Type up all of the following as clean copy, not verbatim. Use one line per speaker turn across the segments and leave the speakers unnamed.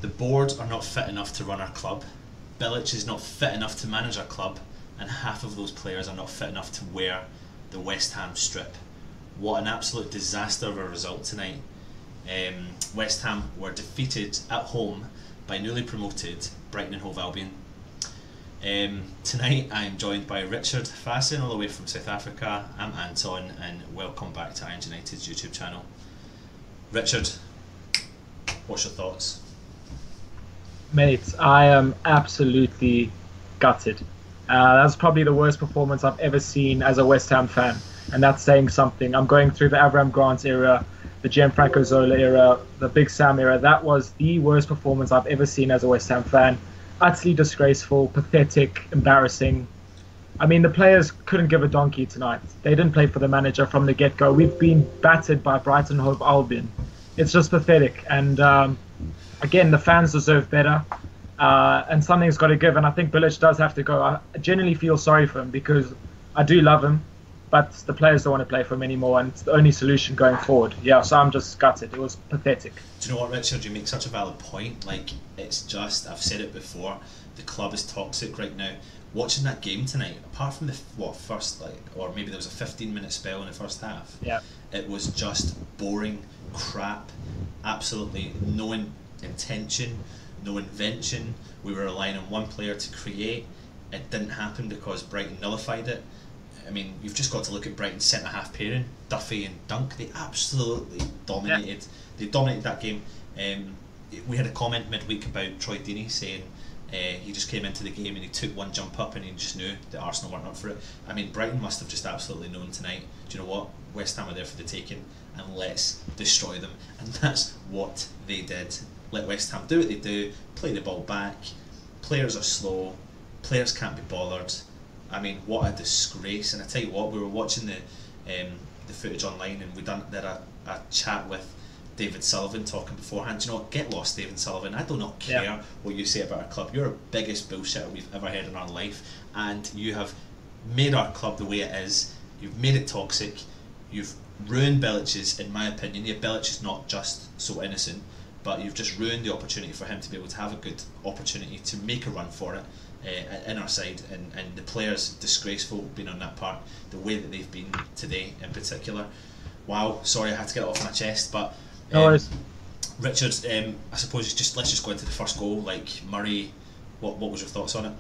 The board are not fit enough to run our club. Bilic is not fit enough to manage our club, and half of those players are not fit enough to wear the West Ham strip. What an absolute disaster of a result tonight. West Ham were defeated at home by newly promoted Brighton and Hove Albion. Tonight I'm joined by Richard Anton, all the way from South Africa. I'm Anton, and welcome back to Iron United's YouTube channel. Richard, what's your thoughts?
Mate, I am absolutely gutted. That's probably the worst performance I've ever seen as a West Ham fan, and that's saying something. I'm going through the Avram Grant era, the Gianfranco Zola era, the Big Sam era. That was the worst performance I've ever seen as a West Ham fan. Utterly disgraceful, pathetic, embarrassing. I mean, the players couldn't give a donkey tonight. They didn't play for the manager from the get-go. We've been battered by Brighton Hove Albion. It's just pathetic. And again, the fans deserve better. And something's got to give. And I think Bilic does have to go. I genuinely feel sorry for him because I do love him. But the players don't want to play for him anymore, and it's the only solution going forward. Yeah, so I'm just gutted. It was pathetic.
Do you know what, Richard? You make such a valid point. Like, it's just, I've said it before, the club is toxic right now. Watching that game tonight, apart from the first, or maybe there was a 15-minute spell in the first half.
Yeah.
It was just boring crap. Absolutely no intention, no invention. We were relying on one player to create. It didn't happen because Brighton nullified it. I mean, you've just got to look at Brighton's centre-half pairing, Duffy and Dunk. They absolutely dominated. Yeah. They dominated that game. We had a comment midweek about Troy Deeney saying he just came into the game and he took one jump up and he just knew that Arsenal weren't up for it. I mean, Brighton must have just absolutely known tonight, do you know what, West Ham are there for the taking, and let's destroy them. And that's what they did. Let West Ham do what they do, play the ball back. Players are slow, players can't be bothered. I mean, what a disgrace. And I tell you what, we were watching the footage online, and we did a chat with David Sullivan talking beforehand. Do you know what? Get lost, David Sullivan. I do not care what you say about our club. You're the biggest bullshitter we've ever heard in our life, and you have made our club the way it is. You've made it toxic. You've ruined Bilic's, in my opinion. Yeah, Bilic is not just so innocent, but you've just ruined the opportunity for him to be able to have a good opportunity to make a run for it. In our side, and the players, disgraceful being on that part, the way that they've been today in particular. Wow, sorry, I had to get it off my chest, but
no worries.
Richard, I suppose let's just go into the first goal. Like, Murray, what was your thoughts on it?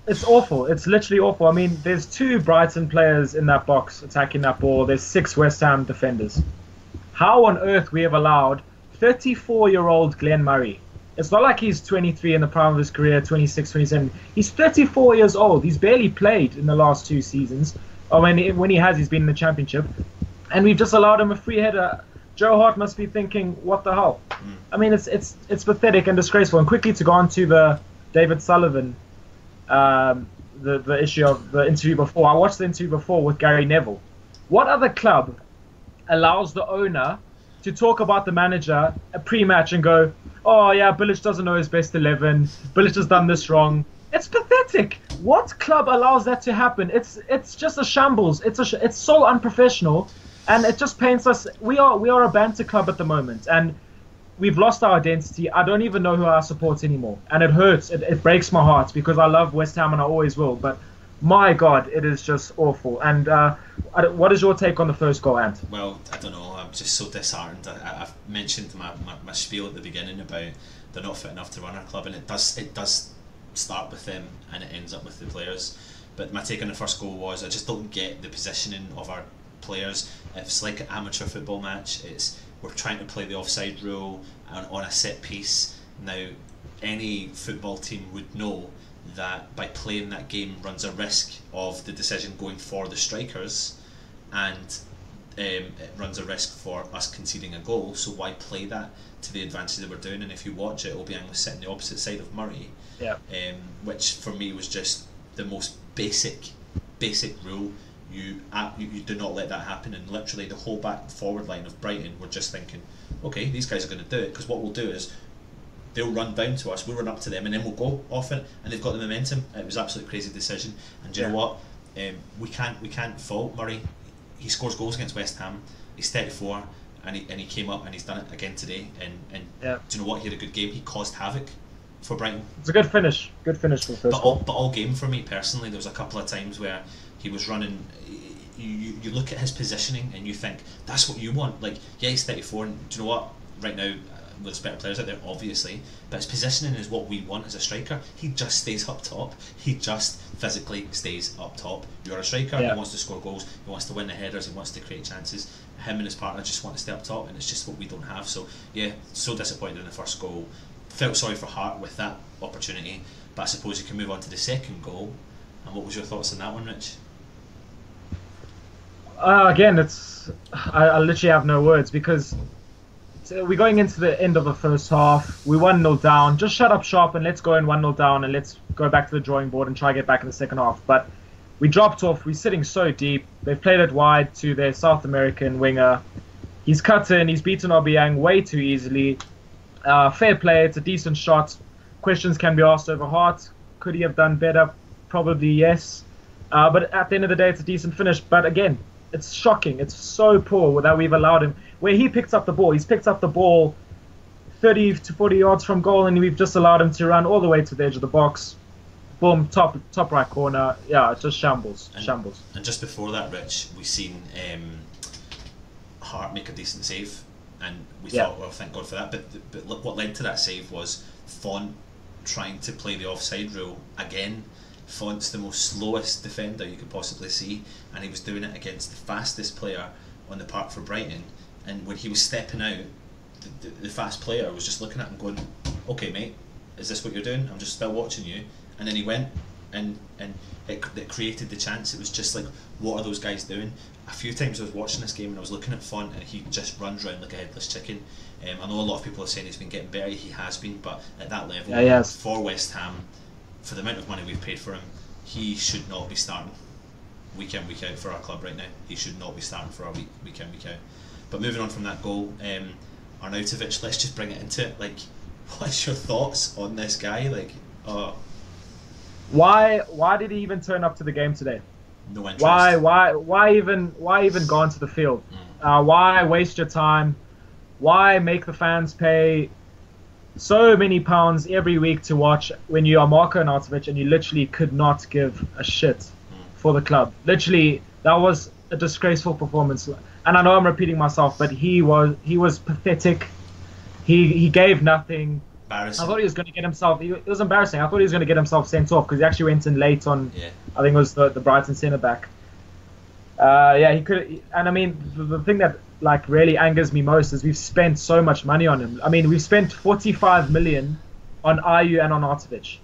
It's
awful. It's literally awful. I mean, there's 2 Brighton players in that box attacking that ball. There's 6 West Ham defenders. How on earth we have allowed 34-year-old Glenn Murray? It's not like he's 23 in the prime of his career, 26, 27. He's 34 years old. He's barely played in the last 2 seasons. Or when he has, he's been in the Championship. And we've just allowed him a free header. Joe Hart must be thinking, what the hell? I mean, it's pathetic and disgraceful. And quickly to go on to the David Sullivan, the issue of the interview before. I watched the interview before with Gary Neville. What other club allows the owner to talk about the manager pre-match and go, oh yeah, Bilic doesn't know his best 11, Bilic has done this wrong? It's pathetic. What club allows that to happen? It's just a shambles. It's so unprofessional, and it just paints us. We are a banter club at the moment, and we've lost our identity. I don't even know who I support anymore, and it hurts. It breaks my heart because I love West Ham and I always will, but my God, it is just awful. And what is your take on the first goal, Ant?
Well, I don't know. I'm just so disheartened. I've mentioned my spiel at the beginning about they're not fit enough to run our club, and it does start with them and it ends up with the players. But my take on the first goal was I just don't get the positioning of our players. It's like an amateur football match. We're trying to play the offside rule on a set piece. Now, any football team would know that by playing that game runs a risk of the decision going for the strikers, and it runs a risk for us conceding a goal. So why play that to the advantage that we're doing? And if you watch it, Obiang was sitting the opposite side of Murray, which for me was just the most basic rule. You do not let that happen, and literally the whole back forward line of Brighton were just thinking, okay, these guys are going to do it, because what we'll do is they'll run down to us, we'll run up to them, and then we'll go off it, and they've got the momentum. It was absolutely crazy decision, and do you know what? We can't fault Murray. He scores goals against West Ham. He's 34. and he came up and he's done it again today. And
Yeah.
do you know what? He had a good game. He caused havoc for Brighton.
It's a good finish. Good finish for the first goal.
But all game for me personally, there was a couple of times where he was running. You look at his positioning and you think that's what you want. Like, yeah, he's 34, and do you know what? Right now, there's better players out there, obviously, but his positioning is what we want as a striker. He just stays up top. He just physically stays up top. You're a striker.
Yeah.
He wants to score goals. He wants to win the headers. He wants to create chances. Him and his partner just want to stay up top, and it's just what we don't have. So yeah, so disappointed in the first goal. Felt sorry for Hart with that opportunity, but I suppose you can move on to the second goal. And what was your thoughts on that one, Rich?
Again, I literally have no words, because we're going into the end of the first half. We 1-0 down. Just shut up shop and let's go in 1-0 down and let's go back to the drawing board and try to get back in the second half. But we dropped off. We're sitting so deep. They've played it wide to their South American winger. He's cut in. He's beaten Obiang way too easily. Fair play. It's a decent shot. Questions can be asked over Hart. Could he have done better? Probably yes. But at the end of the day, it's a decent finish. But again, it's shocking. It's so poor that we've allowed him. Where he picks up the ball, he's picked up the ball 30 to 40 yards from goal, and we've just allowed him to run all the way to the edge of the box. Boom, top right corner. Yeah, it's just shambles.
And just before that, Rich, we seen Hart make a decent save, and we thought, well, thank God for that. But look, what led to that save was Font trying to play the offside rule again. Font's the most slowest defender you could possibly see, and he was doing it against the fastest player on the park for Brighton. And when he was stepping out, the fast player was just looking at him going, okay mate, is this what you're doing? I'm just still watching you. And then he went, and it created the chance. It was just like, what are those guys doing? A few times I was watching this game and I was looking at Font, and he just runs around like a headless chicken. I know a lot of people are saying he's been getting better. He has been, but at that level, for West Ham, for the amount of money we've paid for him, he should not be starting week in, week out for our club right now. He should not be starting for our week in, week out. But moving on from that goal, Arnautovic, let's just bring it into it. Like, what's your thoughts on this guy? Like,
why did he even turn up to the game today?
No interest.
Why even go onto the field? Why waste your time? Why make the fans pay so many pounds every week to watch when you are Marko Arnautovic and you literally could not give a shit for the club? Literally, that was a disgraceful performance. And I know I'm repeating myself, but he was pathetic. He gave nothing.
Embarrassing.
I thought he was going to get himself. It was embarrassing. I thought he was going to get himself sent off because he actually went in late on. Yeah. I think it was the Brighton centre back. He could. And I mean, the thing that like really angers me most is we've spent so much money on him. I mean, we've spent 45 million on Ayew and on Arnautovic.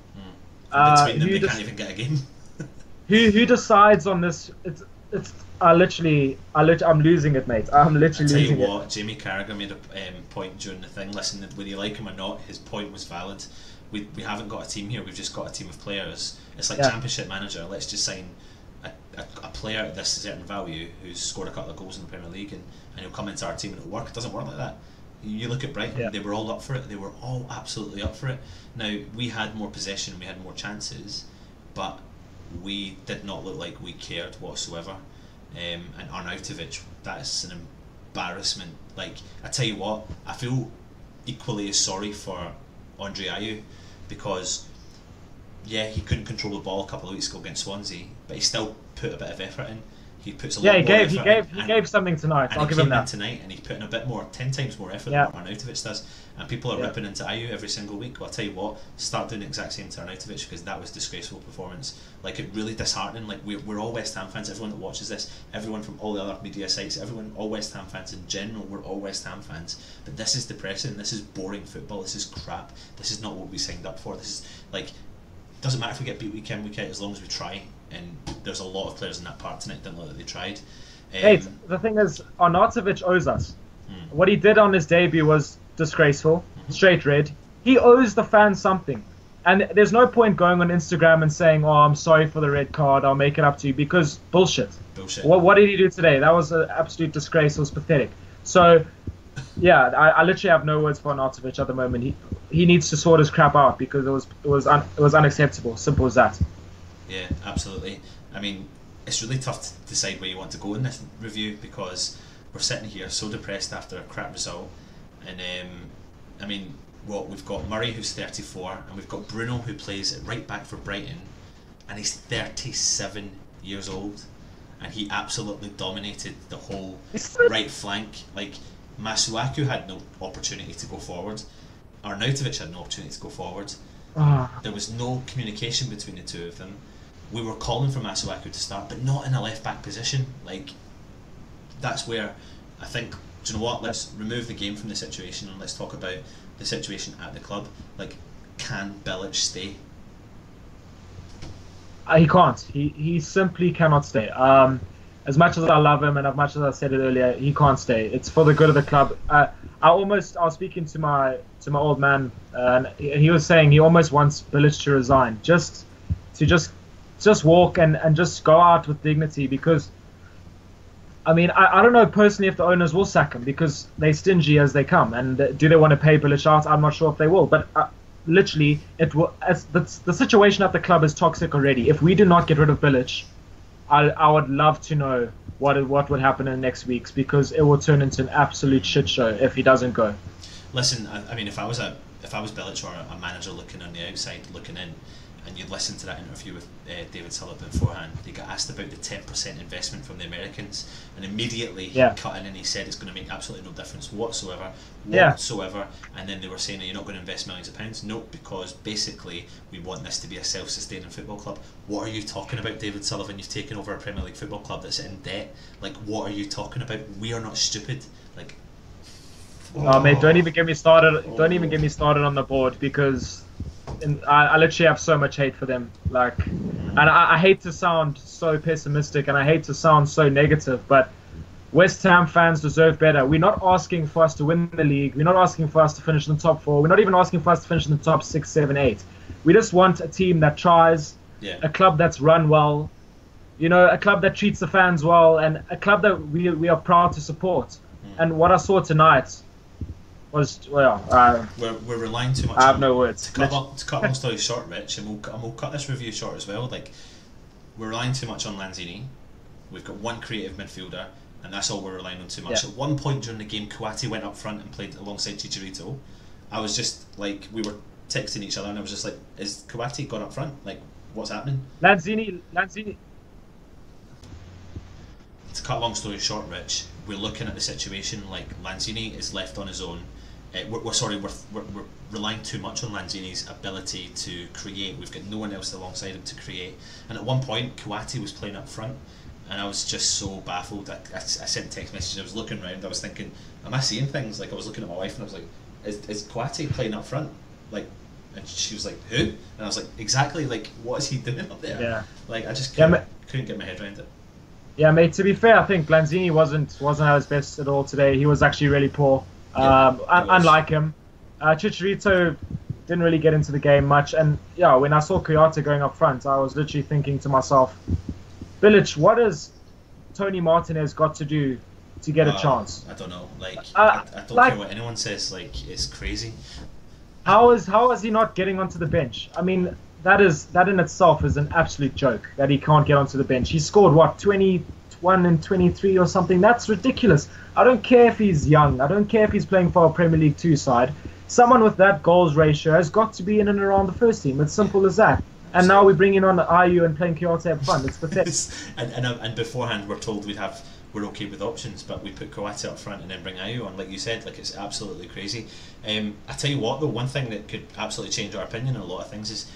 Between them, they can't even get a game.
who decides on this? I'm losing it, mate. I'm literally losing it.
Tell you what, Jamie Carragher made a point during the thing. Listen, whether you like him or not, his point was valid. We haven't got a team here. We've just got a team of players. It's like Championship manager. Let's just sign a player at this certain value who's scored a couple of goals in the Premier League, and he'll come into our team and it'll work. It doesn't work like that. You look at Brighton, they were all up for it. They were all absolutely up for it. Now, we had more possession, we had more chances, but we did not look like we cared whatsoever. And Arnautovic, that is an embarrassment. Like, I tell you what, I feel equally as sorry for Andre Ayew, because he couldn't control the ball a couple of weeks ago against Swansea, but he still put a bit of effort in. He puts a lot more effort in.
He gave something tonight. I'll give him that.
Tonight, and he's putting a bit more, 10 times more effort than what Arnautovic does. And people are ripping into Ayew every single week. Well, I'll tell you what, start doing the exact same to Arnautovic, because that was a disgraceful performance. Like, it really disheartening. Like, we're all West Ham fans. Everyone that watches this, everyone from all the other media sites, all West Ham fans in general, we're all West Ham fans. But this is depressing. This is boring football. This is crap. This is not what we signed up for. This is like, doesn't matter if we get beat week in, week out, as long as we try. And there's a lot of players in that part tonight didn't look like they tried.
Hey, the thing is, Arnautovic owes us. What he did on his debut was disgraceful, straight red. He owes the fans something. And there's no point going on Instagram and saying, oh, I'm sorry for the red card, I'll make it up to you, because bullshit. What did he do today? That was an absolute disgrace. It was pathetic. So, I literally have no words for Arnautovic at the moment. He needs to sort his crap out, because it was unacceptable. Simple as that.
Yeah, absolutely. I mean, it's really tough to decide where you want to go in this review, because we're sitting here so depressed after a crap result, and I mean, we've got Murray who's 34, and we've got Bruno who plays at right back for Brighton, and he's 37 years old, and he absolutely dominated the whole right flank. Like, Masuaku had no opportunity to go forward, Arnautovic had no opportunity to go forward. There was no communication between the two of them. We were calling for Masuaku to start, but not in a left back position. Like, that's where I think, do you know what, let's remove the game from the situation and let's talk about the situation at the club. Like, can Bilic stay?
He can't. He simply cannot stay. As much as I love him and as much as I said it earlier, he can't stay. It's for the good of the club. I was speaking to my old man, and he was saying he almost wants Bilic to resign, just walk and just go out with dignity, because I mean, I don't know personally if the owners will sack him, because they're stingy as they come, and do they want to pay Bilic out? I'm not sure if they will, but literally, the situation at the club is toxic already. If we do not get rid of Bilic, I would love to know what would happen in the next weeks, because it will turn into an absolute shit show if he doesn't go.
Listen, I mean, if I was Bilic or a manager looking on the outside, looking in, and you listen to that interview with David Sullivan beforehand, they got asked about the 10% investment from the Americans, and immediately he cut in and he said it's going to make absolutely no difference whatsoever. And then they were saying, are you not going to invest millions of pounds? No, because basically we want this to be a self-sustaining football club. What are you talking about, David Sullivan? You've taken over a Premier League football club that's in debt. Like, what are you talking about? We are not stupid. Like,
oh mate, don't even get me started. Don't even get me started on the board, because I literally have so much hate for them. Like, and I hate to sound so pessimistic and I hate to sound so negative, but West Ham fans deserve better. We're not asking for us to win the league. We're not asking for us to finish in the top 4. We're not even asking for us to finish in the top 6, 7, 8. We just want a team that tries, a club that's run well, you know, a club that treats the fans well, and a club that we are proud to support. And what I saw tonight was, well,
we're relying too much.
I have no words.
To cut long story short, Rich, and we'll cut this review short as well. Like, we're relying too much on Lanzini. We've got one creative midfielder, and that's all we're relying on too much. At one point during the game, Kouati went up front and played alongside Chicharito. I was just like, we were texting each other, and I was just like, is Kouati gone up front? Like, what's happening?
Lanzini.
To cut long story short, Rich, we're looking at the situation like Lanzini is left on his own. We're relying too much on Lanzini's ability to create. We've got no one else alongside him to create. And at one point, Kouati was playing up front, and I was just so baffled. I sent text messages. I was looking around. I was thinking, am I seeing things? Like, I was looking at my wife, and I was like, is Kouati playing up front? Like, and she was like, who? And I was like, exactly. Like, what is he doing up there?
Yeah.
Like, I just couldn't get my head around it.
Yeah, mate. To be fair, I think Lanzini wasn't at his best at all today. He was actually really poor. Unlike him, Chicharito didn't really get into the game much. And yeah, when I saw Kouyaté going up front, I was literally thinking to myself, Bilic, what has Tony Martinez got to do to get a chance?
I don't know. Like, I don't care what anyone says. Like, it's crazy.
How is he not getting onto the bench? I mean, that in itself is an absolute joke that he can't get onto the bench. He scored what, 21 and 23 or something? That's ridiculous. I don't care if he's young. I don't care if he's playing for a Premier League 2 side. Someone with that goals ratio has got to be in and around the first team. It's simple as that. And now we're bringing on Ayew and playing Kouyaté up front. It's pathetic.
and beforehand we're told we're okay with options, but we put Kouyaté up front and then bring Ayew on, like you said. Like, it's absolutely crazy. I tell you what, though, one thing that could absolutely change our opinion on a lot of things is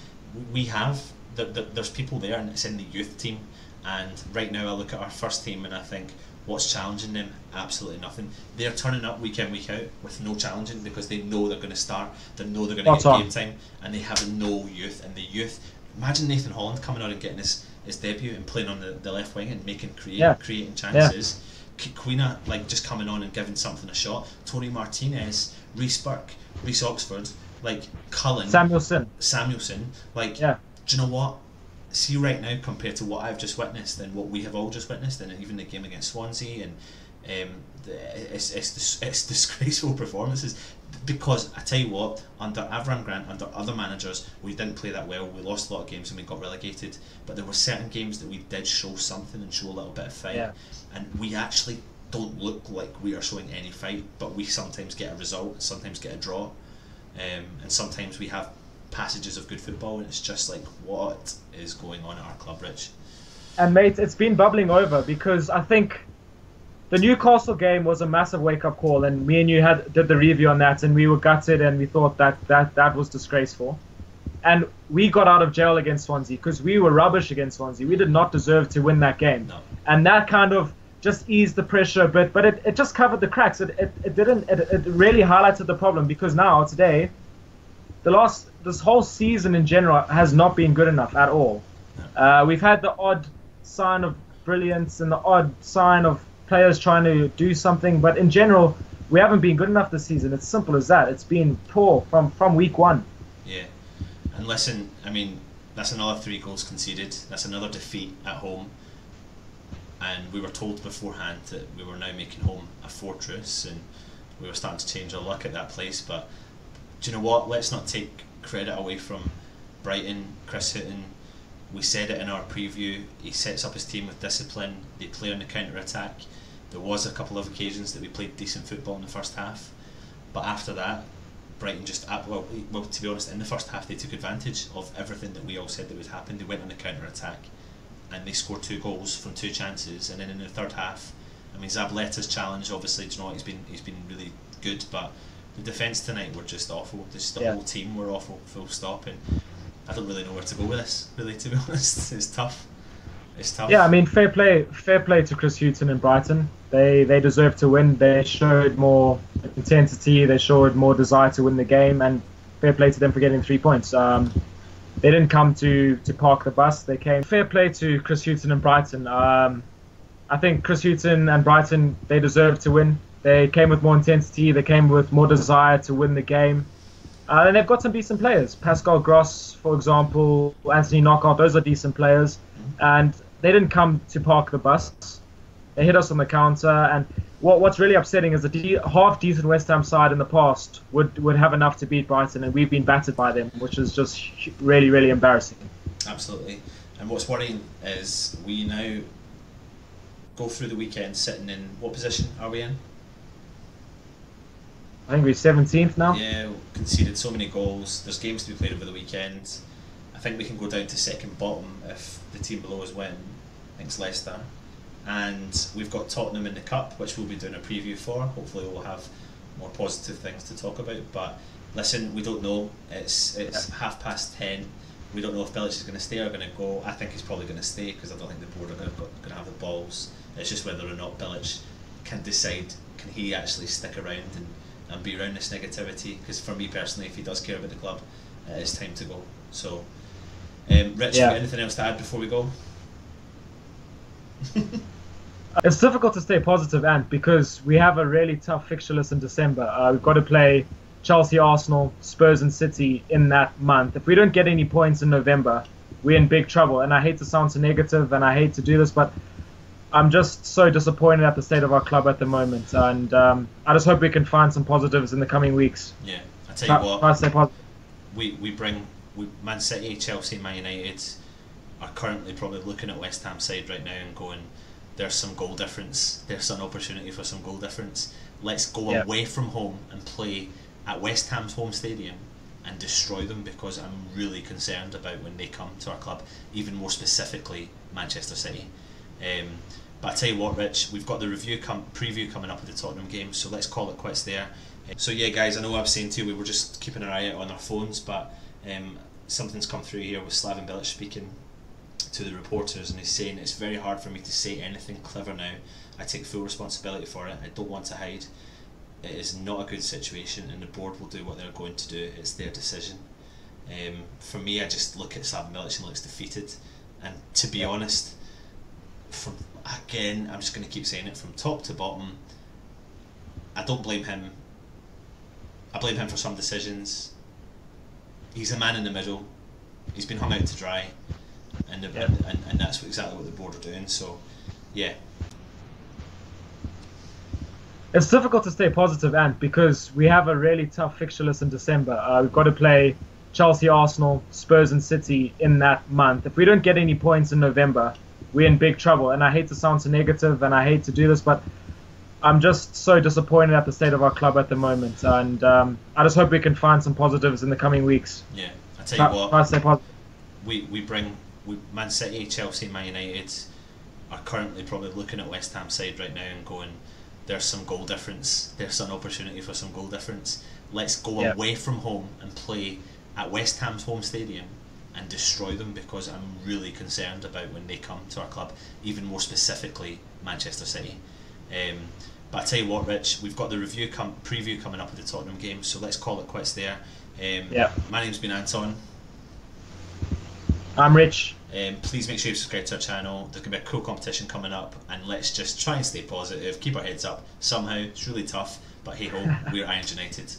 there's people there, and it's in the youth team. And right now I look at our first team and I think, what's challenging them? Absolutely nothing. They're turning up week in, week out with no challenging, because they know they're going to start, they know they're going to get game time, and they have no youth. And the youth, imagine Nathan Holland coming out and getting his debut and playing on the left wing and creating chances. Quina, like, just coming on and giving something a shot. Tony Martinez, Reece Burke, Reece Oxford, like Cullen, Samuelson, like, do you know what? See, right now, compared to what I've just witnessed and what we have all just witnessed, and even the game against Swansea, and it's disgraceful performances. Because I tell you what, under Avram Grant, under other managers, we didn't play that well. We lost a lot of games and we got relegated. But there were certain games that we did show something and show a little bit of fight, and we actually don't look like we are showing any fight, but we sometimes get a result, sometimes get a draw, and sometimes we have passages of good football, and it's just like, what is going on at our club, Rich?
And mate, it's been bubbling over, because I think the Newcastle game was a massive wake-up call, and me and you did the review on that, and we were gutted, and we thought that was disgraceful. And we got out of jail against Swansea because we were rubbish against Swansea. We did not deserve to win that game.
No. And
that kind of just eased the pressure a bit, but it just covered the cracks. It really highlighted the problem, because now, today, this whole season in general has not been good enough at all. We've had the odd sign of brilliance and the odd sign of players trying to do something, but in general, we haven't been good enough this season. It's simple as that. It's been poor from week one.
Yeah. And listen, I mean, that's another 3 goals conceded. That's another defeat at home. And we were told beforehand that we were now making home a fortress, and we were starting to change our luck at that place. But do you know what? Let's not take credit away from Brighton. Chris Hughton, we said it in our preview, he sets up his team with discipline. They play on the counter-attack. There was a couple of occasions that we played decent football in the first half, but after that, Brighton just, well, to be honest, in the first half they took advantage of everything that we all said that would happen. They went on the counter-attack and they scored 2 goals from 2 chances, and then in the third half, I mean, Zabaleta's challenge, obviously, do you know what, he's been really good, but the defence tonight were just awful. The whole team were awful, full stop, and I don't really know where to go with this, really, to be honest. It's tough. It's tough. Yeah,
I mean, fair play to Chris Hughton and Brighton. They deserved to win. They showed more intensity. They showed more desire to win the game, and fair play to them for getting 3 points. They didn't come to park the bus. They came. Fair play to Chris Hughton and Brighton. I think Chris Hughton and Brighton, they deserved to win. They came with more intensity. They came with more desire to win the game. And they've got some decent players. Pascal Gross, for example, Anthony Knockout, those are decent players. And they didn't come to park the bus. They hit us on the counter. And what's really upsetting is the half-decent West Ham side in the past would have enough to beat Brighton, and we've been battered by them, which is just really, really embarrassing.
Absolutely. And what's worrying is we now go through the weekend sitting in, what position are we in?
I think we're 17th now.
Yeah, we've conceded so many goals. There's games to be played over the weekend. I think we can go down to second bottom if the team below us win. I think it's Leicester. And we've got Tottenham in the Cup, which we'll be doing a preview for. Hopefully we'll have more positive things to talk about. But listen, we don't know. It's 10:30. We don't know if Bilic is going to stay or going to go. I think he's probably going to stay, because I don't think the board are going to have the balls. It's just whether or not Bilic can decide, can he actually stick around and be around this negativity. Because for me personally, if he does care about the club, it's time to go. So, Rich, you got anything else to add before we go?
It's difficult to stay positive, Ant, because we have a really tough fixture list in December. We've got to play Chelsea, Arsenal, Spurs and City in that month. If we don't get any points in November, we're in big trouble. And I hate to sound so negative, and I hate to do this, but I'm just so disappointed at the state of our club at the moment. And I just hope we can find some positives in the coming weeks.
Yeah, I tell you what,
stay positive.
we Man City, Chelsea, Man United are currently probably looking at West Ham side right now and going, there's some goal difference, there's an opportunity for some goal difference. Let's go away from home and play at West Ham's home stadium and destroy them, because I'm really concerned about when they come to our club, even more specifically Manchester City. But I tell you what, Rich, we've got the preview coming up of the Tottenham game, so let's call it quits there. So yeah, guys, I know I was saying to you we were just keeping an eye out on our phones, but something's come through here with Slaven Bilic speaking to the reporters, and he's saying, it's very hard for me to say anything clever now. I take full responsibility for it. I don't want to hide. It is not a good situation, and the board will do what they're going to do. It's their decision. For me, I just look at Slaven Bilic and he looks defeated, and to be honest, I'm just going to keep saying it, from top to bottom, I don't blame him. I blame him for some decisions. He's a man in the middle. He's been hung out to dry, and that's exactly what the board are doing. So, yeah.
It's difficult to stay positive, Ant, because we have a really tough fixture list in December. We've got to play Chelsea, Arsenal, Spurs and City in that month. If we don't get any points in November, we're in big trouble. And I hate to sound so negative, and I hate to do this, but I'm just so disappointed at the state of our club at the moment, and I just hope we can find some positives in the coming weeks.
Yeah, I tell you
Try to
what,
stay positive.
we Man City, Chelsea, Man United are currently probably looking at West Ham side right now and going, there's some goal difference, there's an opportunity for some goal difference. Let's go away from home and play at West Ham's home stadium and destroy them, because I'm really concerned about when they come to our club, even more specifically Manchester City. But I tell you what, Rich, we've got the preview coming up of the Tottenham game, so let's call it quits there. My name's been Anton.
I'm Rich.
Please make sure you subscribe to our channel. There's going to be a cool competition coming up, and let's just try and stay positive, keep our heads up somehow. It's really tough, but hey ho, we're Irons United.